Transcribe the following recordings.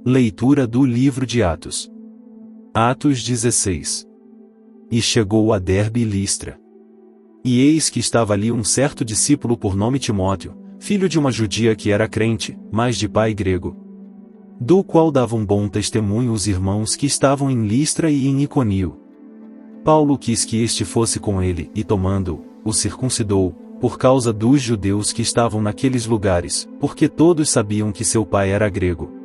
Leitura do livro de Atos. Atos 16. E chegou a Derbe e Listra. E eis que estava ali um certo discípulo por nome Timóteo, filho de uma judia que era crente, mas de pai grego. Do qual davam bom testemunho os irmãos que estavam em Listra e em Iconio. Paulo quis que este fosse com ele, e tomando-o, o circuncidou, por causa dos judeus que estavam naqueles lugares, porque todos sabiam que seu pai era grego.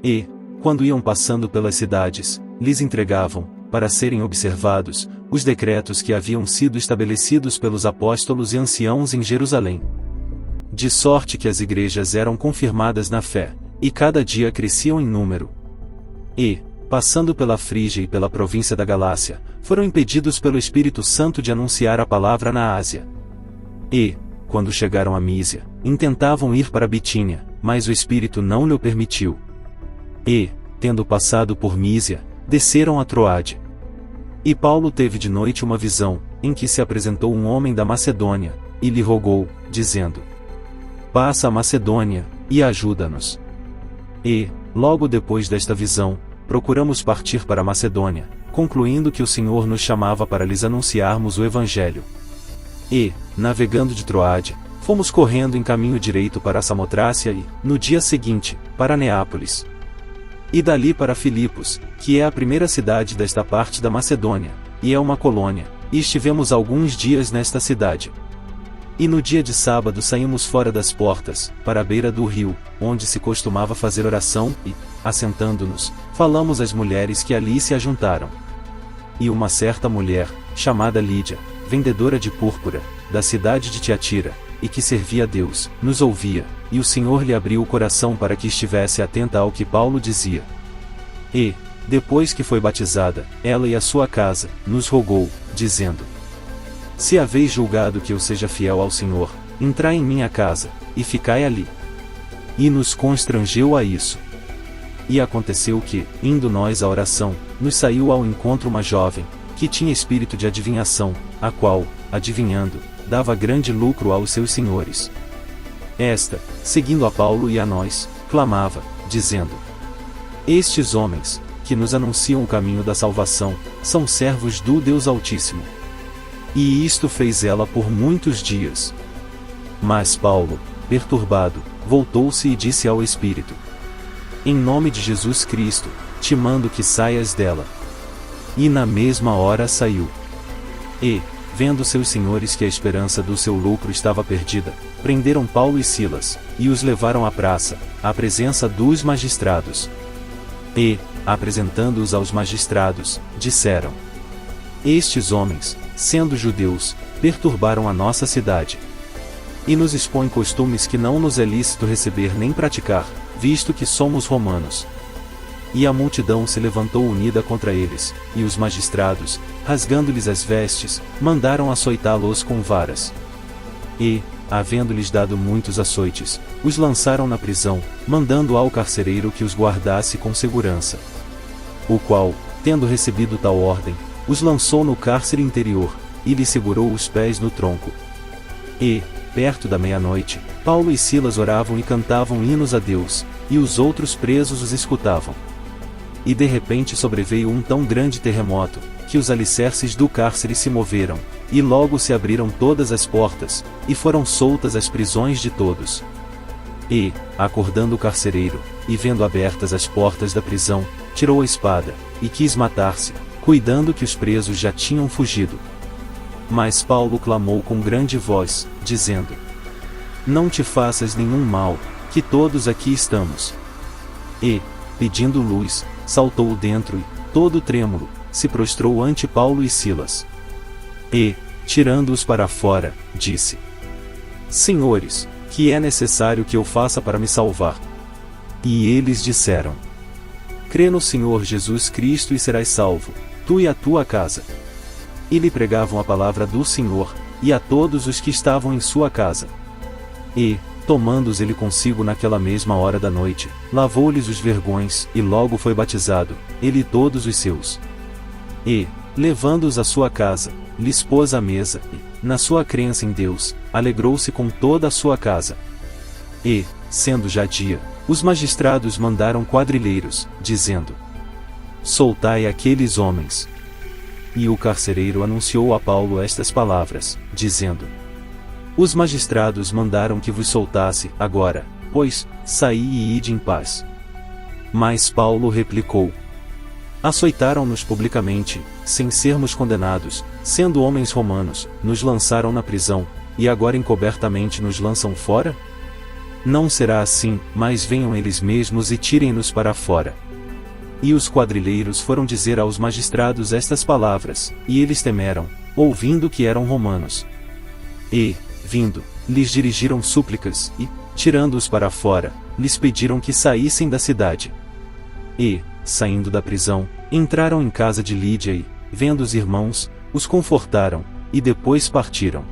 E, quando iam passando pelas cidades, lhes entregavam, para serem observados, os decretos que haviam sido estabelecidos pelos apóstolos e anciãos em Jerusalém. De sorte que as igrejas eram confirmadas na fé, e cada dia cresciam em número. E, passando pela Frígia e pela província da Galácia, foram impedidos pelo Espírito Santo de anunciar a palavra na Ásia. E, quando chegaram a Mísia, intentavam ir para Bitínia, mas o Espírito não lhe permitiu. E, tendo passado por Mísia, desceram a Troade. E Paulo teve de noite uma visão, em que se apresentou um homem da Macedônia, e lhe rogou, dizendo: Passa a Macedônia, e ajuda-nos. E, logo depois desta visão, procuramos partir para a Macedônia, concluindo que o Senhor nos chamava para lhes anunciarmos o Evangelho. E, navegando de Troade, fomos correndo em caminho direito para a Samotrácia e, no dia seguinte, para Neápolis. E dali para Filipos, que é a primeira cidade desta parte da Macedônia, e é uma colônia, e estivemos alguns dias nesta cidade. E no dia de sábado saímos fora das portas, para a beira do rio, onde se costumava fazer oração, e, assentando-nos, falamos às mulheres que ali se ajuntaram. E uma certa mulher, chamada Lídia, vendedora de púrpura, da cidade de Tiatira, e que servia a Deus, nos ouvia, e o Senhor lhe abriu o coração para que estivesse atenta ao que Paulo dizia. E, depois que foi batizada, ela e a sua casa, nos rogou, dizendo: Se haveis julgado que eu seja fiel ao Senhor, entrai em minha casa, e ficai ali. E nos constrangeu a isso. E aconteceu que, indo nós à oração, nos saiu ao encontro uma jovem, que tinha espírito de adivinhação, a qual, adivinhando, dava grande lucro aos seus senhores. Esta, seguindo a Paulo e a nós, clamava, dizendo: Estes homens, que nos anunciam o caminho da salvação, são servos do Deus Altíssimo. E isto fez ela por muitos dias. Mas Paulo, perturbado, voltou-se e disse ao Espírito: Em nome de Jesus Cristo, te mando que saias dela. E na mesma hora saiu. E, vendo seus senhores que a esperança do seu lucro estava perdida, prenderam Paulo e Silas, e os levaram à praça, à presença dos magistrados. E, apresentando-os aos magistrados, disseram: Estes homens, sendo judeus, perturbaram a nossa cidade. E nos expõem costumes que não nos é lícito receber nem praticar, visto que somos romanos. E a multidão se levantou unida contra eles, e os magistrados, rasgando-lhes as vestes, mandaram açoitá-los com varas. E, havendo-lhes dado muitos açoites, os lançaram na prisão, mandando ao carcereiro que os guardasse com segurança. O qual, tendo recebido tal ordem, os lançou no cárcere interior, e lhe segurou os pés no tronco. E, perto da meia-noite, Paulo e Silas oravam e cantavam hinos a Deus, e os outros presos os escutavam. E de repente sobreveio um tão grande terremoto, que os alicerces do cárcere se moveram, e logo se abriram todas as portas, e foram soltas as prisões de todos. E, acordando o carcereiro, e vendo abertas as portas da prisão, tirou a espada, e quis matar-se, cuidando que os presos já tinham fugido. Mas Paulo clamou com grande voz, dizendo: Não te faças nenhum mal, que todos aqui estamos. E, pedindo luz, saltou dentro e, todo trêmulo, se prostrou ante Paulo e Silas. E, tirando-os para fora, disse: Senhores, que é necessário que eu faça para me salvar? E eles disseram: Crê no Senhor Jesus Cristo e serás salvo, tu e a tua casa. E lhe pregavam a palavra do Senhor, e a todos os que estavam em sua casa. E, tomando-os ele consigo naquela mesma hora da noite, lavou-lhes os vergões, e logo foi batizado, ele e todos os seus. E, levando-os à sua casa, lhes pôs à mesa, e, na sua crença em Deus, alegrou-se com toda a sua casa. E, sendo já dia, Os magistrados mandaram quadrilheiros, dizendo: soltai aqueles homens. E o carcereiro anunciou a Paulo estas palavras, dizendo: os magistrados mandaram que vos soltasse, agora, pois, saí e ide em paz. Mas Paulo replicou: açoitaram-nos publicamente, sem sermos condenados, sendo homens romanos, nos lançaram na prisão, e agora encobertamente nos lançam fora? Não será assim, mas venham eles mesmos e tirem-nos para fora. E os quadrilheiros foram dizer aos magistrados estas palavras, e eles temeram, ouvindo que eram romanos. E, vindo, lhes dirigiram súplicas, e, tirando-os para fora, lhes pediram que saíssem da cidade. E, saindo da prisão, entraram em casa de Lídia e, vendo os irmãos, os confortaram, e depois partiram.